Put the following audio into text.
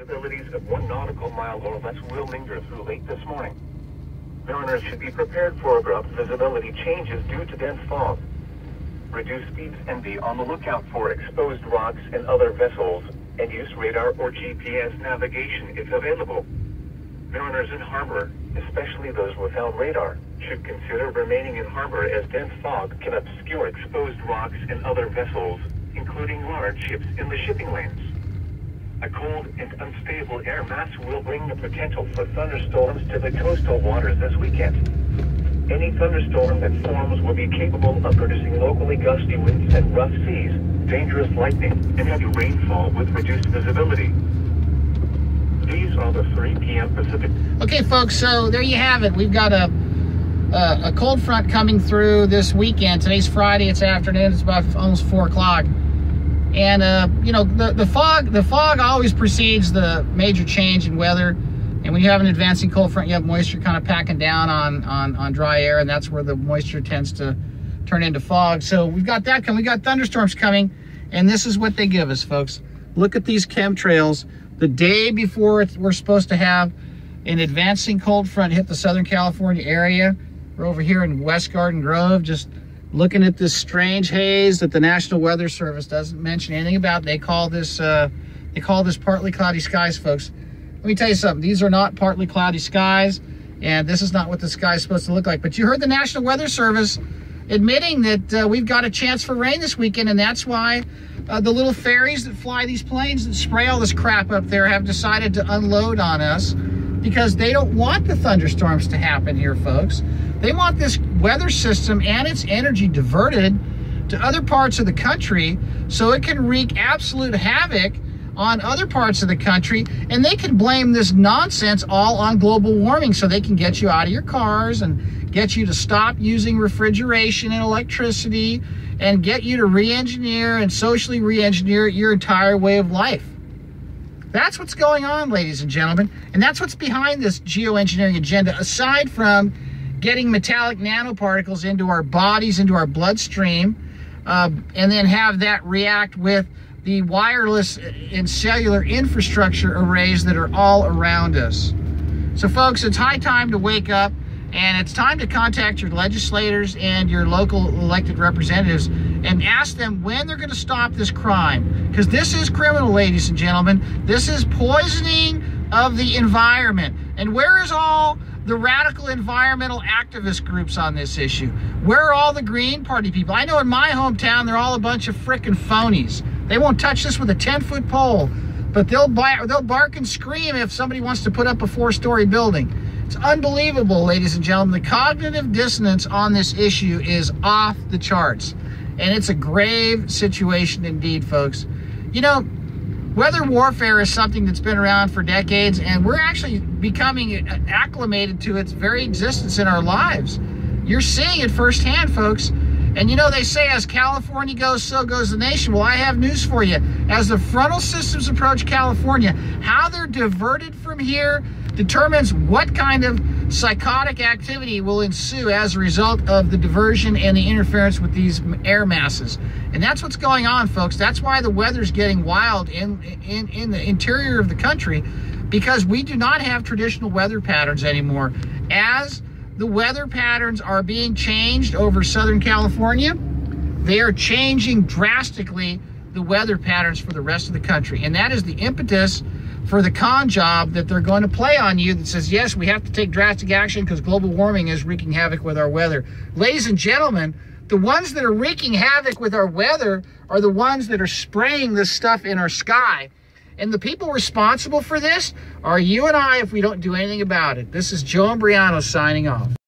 Visibilities of 1 nautical mile or less will linger through late this morning. Mariners should be prepared for abrupt visibility changes due to dense fog. Reduce speeds and be on the lookout for exposed rocks and other vessels, and use radar or GPS navigation if available. Mariners in harbor, especially those without radar, should consider remaining in harbor as dense fog can obscure exposed rocks and other vessels, including large ships in the shipping lanes. A cold and unstable air mass will bring the potential for thunderstorms to the coastal waters this weekend. Any thunderstorm that forms will be capable of producing locally gusty winds and rough seas, dangerous lightning, and heavy rainfall with reduced visibility. These are the 3 p.m. Pacific. Okay, folks, so there you have it. We've got a cold front coming through this weekend. Today's Friday, it's afternoon, it's about almost 4 o'clock. And, you know, the fog always precedes the major change in weather. And when you have an advancing cold front, you have moisture kind of packing down on dry air, and that's where the moisture tends to turn into fog. So we've got that coming. We got thunderstorms coming, and this is what they give us, folks. Look at these chemtrails. The day before we're supposed to have an advancing cold front hit the Southern California area. We're over here in West Garden Grove, just looking at this strange haze that the National Weather Service doesn't mention anything about. They call this partly cloudy skies, folks. Let me tell you something. These are not partly cloudy skies, and this is not what the sky is supposed to look like. But you heard the National Weather Service admitting that we've got a chance for rain this weekend, and that's why the little ferries that fly these planes that spray all this crap up there have decided to unload on us, because they don't want the thunderstorms to happen here, folks. They want this weather system and its energy diverted to other parts of the country so it can wreak absolute havoc on other parts of the country, and they can blame this nonsense all on global warming so they can get you out of your cars and get you to stop using refrigeration and electricity and get you to re-engineer and socially re-engineer your entire way of life. That's what's going on, ladies and gentlemen, and that's what's behind this geoengineering agenda, aside from getting metallic nanoparticles into our bodies, into our bloodstream, and then have that react with the wireless and cellular infrastructure arrays that are all around us. So folks, it's high time to wake up, and it's time to contact your legislators and your local elected representatives and ask them when they're going to stop this crime. Because this is criminal, ladies and gentlemen. This is poisoning of the environment. And where is all the radical environmental activist groups on this issue? Where are all the Green Party people? I know in my hometown, they're all a bunch of frickin' phonies. They won't touch this with a 10-foot pole, but they'll bark and scream if somebody wants to put up a 4-story building. It's unbelievable, ladies and gentlemen. The cognitive dissonance on this issue is off the charts, and it's a grave situation indeed, folks. You know, weather warfare is something that's been around for decades, and we're actually becoming acclimated to its very existence in our lives. You're seeing it firsthand, folks. And you know, they say as California goes, so goes the nation. Well, I have news for you. As the frontal systems approach California, how they're diverted from here determines what kind of psychotic activity will ensue as a result of the diversion and the interference with these air masses. And that's what's going on, folks. That's why the weather's getting wild in the interior of the country, because we do not have traditional weather patterns anymore. As the weather patterns are being changed over Southern California, they are changing drastically the weather patterns for the rest of the country. And that is the impetus for the con job that they're going to play on you that says, yes, we have to take drastic action because global warming is wreaking havoc with our weather. Ladies and gentlemen, the ones that are wreaking havoc with our weather are the ones that are spraying this stuff in our sky. And the people responsible for this are you and I if we don't do anything about it. This is Joe Imbriano signing off.